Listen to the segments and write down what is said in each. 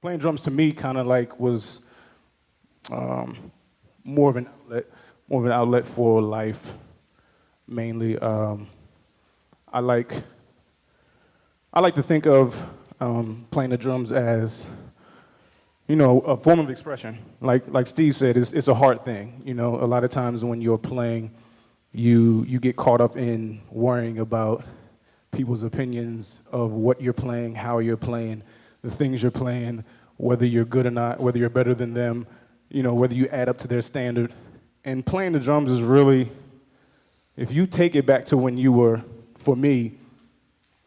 Playing drums to me kind of like was um, more of an outlet, more of an outlet for life, mainly. I like I like to think of playing the drums as a form of expression. Like Steve said, it's a hard thing. A lot of times when you're playing, you get caught up in worrying about people's opinions of what you're playing, how you're playing, the things you're playing, whether you're good or not, whether you're better than them, whether you add up to their standard. And playing the drums is really, if you take it back to when you were, for me,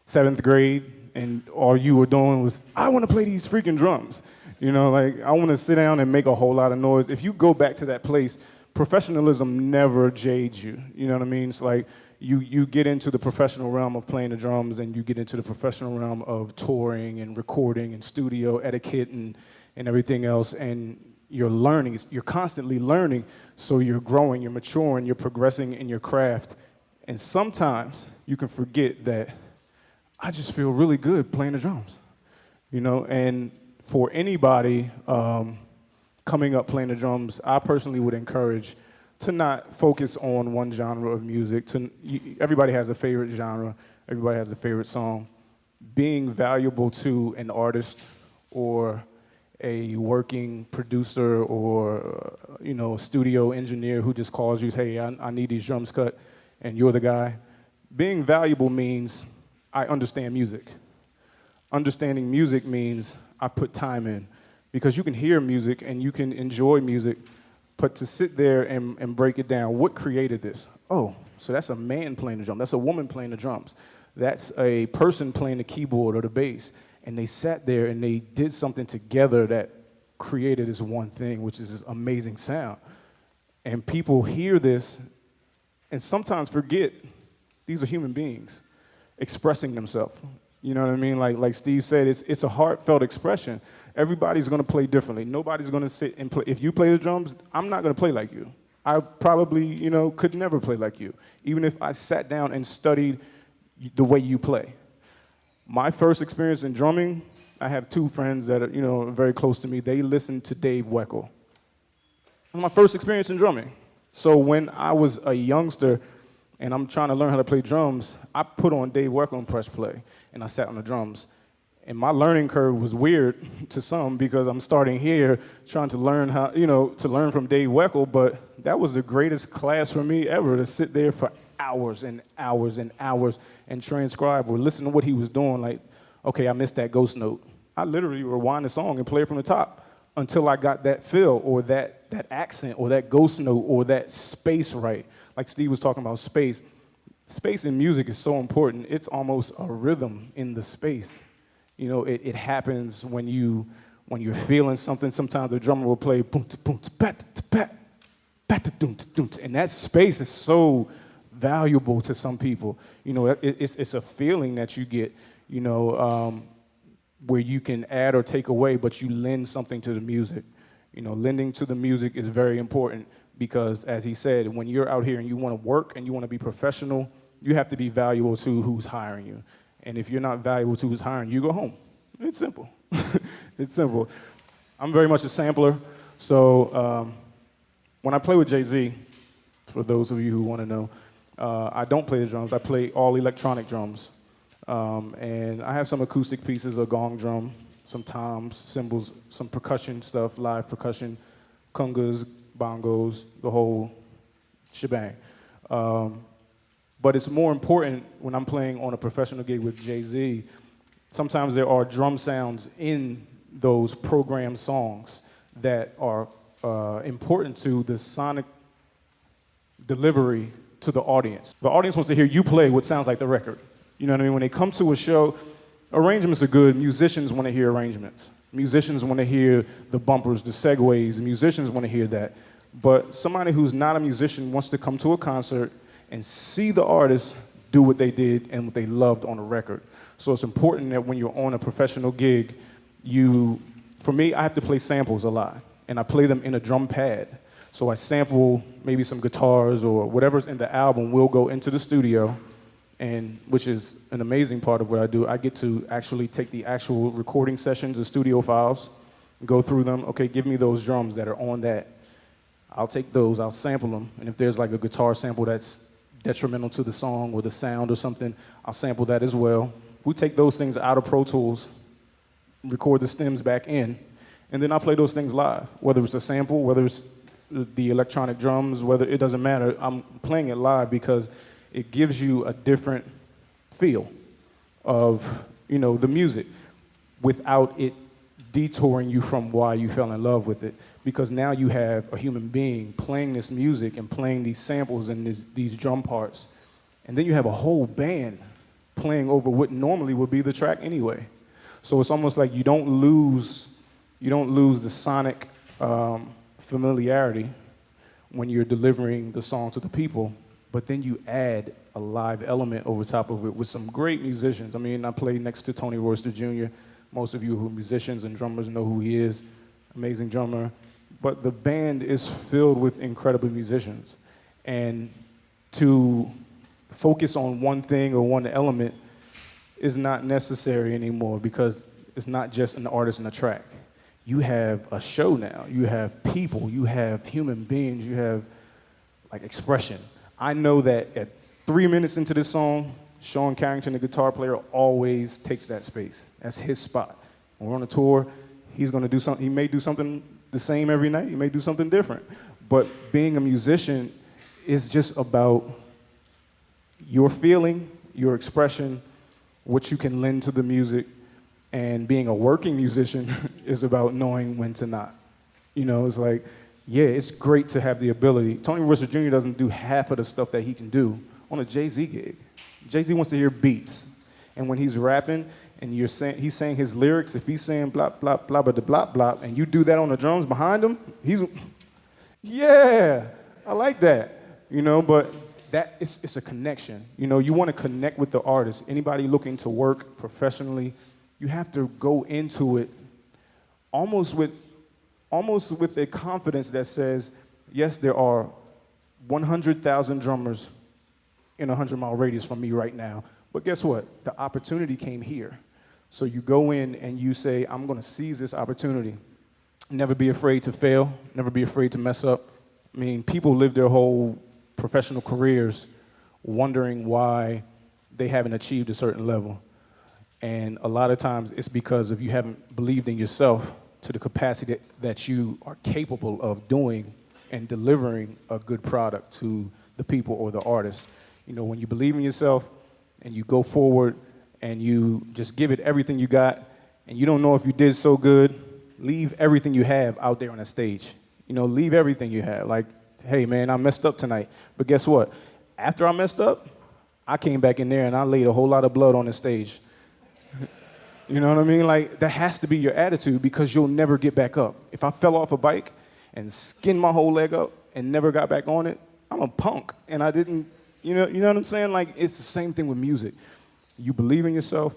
7th grade, and all you were doing was, I want to play these freaking drums. I want to sit down and make a whole lot of noise. If you go back to that place, professionalism never jades you. You know what I mean? It's like you get into the professional realm of playing the drums, and you get into the professional realm of touring and recording and studio etiquette and everything else, and you're learning. You're constantly learning, so you're growing, you're maturing, you're progressing in your craft. And sometimes you can forget that I just feel really good playing the drums, and for anybody coming up playing the drums, I personally would encourage to not focus on one genre of music. Everybody has a favorite genre, everybody has a favorite song. Being valuable to an artist or a working producer or a studio engineer who just calls you, hey, I need these drums cut, and you're the guy. Being valuable means I understand music. Understanding music means I put time in, because you can hear music and you can enjoy music, but to sit there and break it down, what created this? Oh, so that's a man playing the drum. That's a woman playing the drums. That's a person playing the keyboard or the bass. And they sat there and they did something together that created this one thing, which is this amazing sound. And people hear this and sometimes forget these are human beings expressing themselves. You know what I mean? Like Steve said, it's a heartfelt expression. Everybody's going to play differently. Nobody's going to sit and play. If you play the drums, I'm not going to play like you. I probably, could never play like you, even if I sat down and studied the way you play. My first experience in drumming, I have two friends that are, very close to me. They listen to Dave Weckl. My first experience in drumming. So when I was a youngster and I'm trying to learn how to play drums, I put on Dave Weckl and press play, and I sat on the drums. And my learning curve was weird to some, because I'm starting here trying to learn how, to learn from Dave Weckl, but that was the greatest class for me ever, to sit there for hours and hours and hours and transcribe or listen to what he was doing. Like, okay, I missed that ghost note. I literally rewind the song and play it from the top until I got that feel or that accent or that ghost note or that space right. Like Steve was talking about space. Space in music is so important. It's almost a rhythm in the space. It happens when you're feeling something. Sometimes the drummer will play boom to boom to pat to pat, pat to doom to doom, and that space is so valuable to some people. It's a feeling that you get, where you can add or take away, but you lend something to the music. Lending to the music is very important, because, as he said, when you're out here and you want to work and you want to be professional, you have to be valuable to who's hiring you. And if you're not valuable to who's hiring you, go home. It's simple. It's simple. I'm very much a sampler, so when I play with Jay-Z, for those of you who want to know, I don't play the drums. I play all electronic drums. And I have some acoustic pieces, a gong drum, some toms, cymbals, some percussion stuff, live percussion, congas, bongos, the whole shebang. But it's more important when I'm playing on a professional gig with Jay-Z, sometimes there are drum sounds in those programmed songs that are important to the sonic delivery to the audience. The audience wants to hear you play what sounds like the record. You know what I mean? When they come to a show, arrangements are good. Musicians want to hear arrangements. Musicians want to hear the bumpers, the segues. Musicians want to hear that. But somebody who's not a musician wants to come to a concert and see the artist do what they did and what they loved on a record. So it's important that when you're on a professional gig, for me, I have to play samples a lot, and I play them in a drum pad. So I sample maybe some guitars or whatever's in the album will go into the studio, and which is an amazing part of what I do. I get to actually take the actual recording sessions, the studio files, go through them. Okay, give me those drums that are on that. I'll take those, I'll sample them, and if there's like a guitar sample that's detrimental to the song or the sound or something, I'll sample that as well. We take those things out of Pro Tools, record the stems back in, and then I play those things live, whether it's a sample, whether it's the electronic drums, whether it doesn't matter. I'm playing it live because it gives you a different feel of, the music without it detouring you from why you fell in love with it. Because now you have a human being playing this music and playing these samples and these drum parts. And then you have a whole band playing over what normally would be the track anyway. So it's almost like you don't lose the sonic familiarity when you're delivering the song to the people, but then you add a live element over top of it with some great musicians. I mean, I played next to Tony Royster Jr. Most of you who are musicians and drummers know who he is. Amazing drummer. But the band is filled with incredible musicians. And to focus on one thing or one element is not necessary anymore because it's not just an artist and a track. You have a show now. You have people. You have human beings. You have like expression. I know that at 3 minutes into this song, Sean Carrington, the guitar player, always takes that space. That's his spot. When we're on a tour, he's going to do something. He may do something the same every night. He may do something different. But being a musician is just about your feeling, your expression, what you can lend to the music. And being a working musician is about knowing when to not. It's like, yeah, it's great to have the ability. Tony Royster Jr. doesn't do half of the stuff that he can do on a Jay-Z gig. Jay-Z wants to hear beats. And when he's rapping and he's saying his lyrics, if he's saying blah, blah, blah, blah, blah, blah, and you do that on the drums behind him, yeah, I like that. But it's a connection. You want to connect with the artist. Anybody looking to work professionally, you have to go into it almost with a confidence that says, yes, there are 100,000 drummers in a 100-mile radius from me right now. But guess what? The opportunity came here. So you go in and you say, I'm going to seize this opportunity. Never be afraid to fail. Never be afraid to mess up. I mean, people live their whole professional careers wondering why they haven't achieved a certain level. And a lot of times it's because if you haven't believed in yourself to the capacity that you are capable of doing and delivering a good product to the people or the artist. When you believe in yourself and you go forward and you just give it everything you got and you don't know if you did so good, leave everything you have out there on the stage. Leave everything you have. Like, hey, man, I messed up tonight. But guess what? After I messed up, I came back in there and I laid a whole lot of blood on the stage. You know what I mean? Like, that has to be your attitude because you'll never get back up. If I fell off a bike and skinned my whole leg up and never got back on it, I'm a punk. And I didn't, you know what I'm saying? Like, it's the same thing with music. You believe in yourself,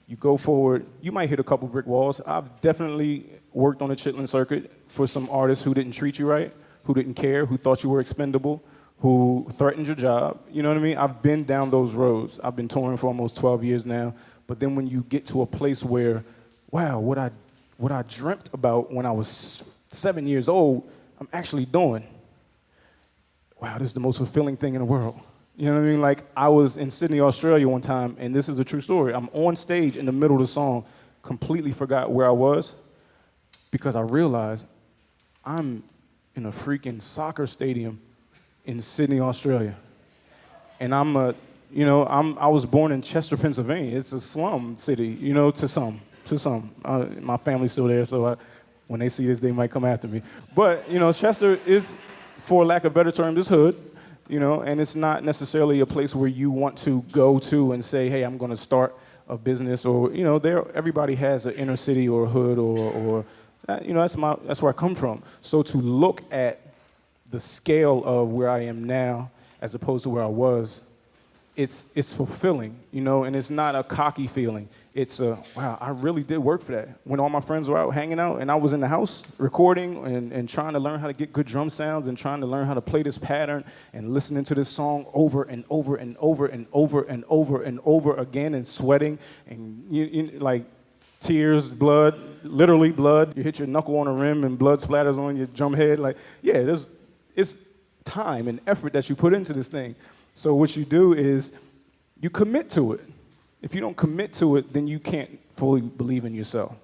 you go forward. You might hit a couple brick walls. I've definitely worked on the Chitlin circuit for some artists who didn't treat you right, who didn't care, who thought you were expendable, who threatened your job. You know what I mean? I've been down those roads. I've been touring for almost 12 years now. But then when you get to a place where, wow, what I dreamt about when I was 7 years old, I'm actually doing. Wow, this is the most fulfilling thing in the world. You know what I mean? Like, I was in Sydney, Australia one time, and this is a true story. I'm on stage in the middle of the song, completely forgot where I was, because I realized I'm in a freaking soccer stadium in Sydney, Australia. And I was born in Chester, Pennsylvania. It's a slum city, to some. My family's still there, so when they see this, they might come after me. But, Chester is, for lack of better terms, is hood, and it's not necessarily a place where you want to go to and say, hey, I'm going to start a business, or, everybody has an inner city or a hood or that's where I come from. So to look at the scale of where I am now as opposed to where I was, it's fulfilling, and it's not a cocky feeling. It's wow, I really did work for that. When all my friends were out hanging out and I was in the house recording and trying to learn how to get good drum sounds and trying to learn how to play this pattern and listening to this song over and over and over and over and over and over again and sweating and like tears, blood, literally blood. You hit your knuckle on a rim and blood splatters on your drum head. Like, yeah, it's time and effort that you put into this thing. So what you do is you commit to it. If you don't commit to it, then you can't fully believe in yourself.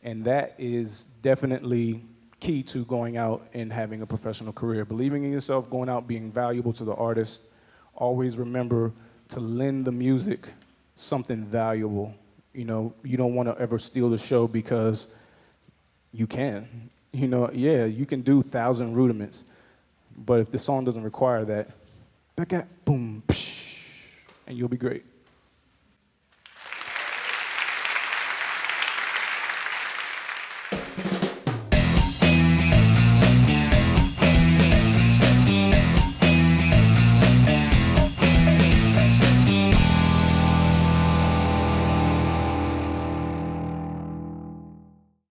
And that is definitely key to going out and having a professional career. Believing in yourself, going out, being valuable to the artist. Always remember to lend the music something valuable. You know, you don't want to ever steal the show because you can. You know, yeah, you can do 1,000 rudiments, but if the song doesn't require that, boom, psh, and you'll be great.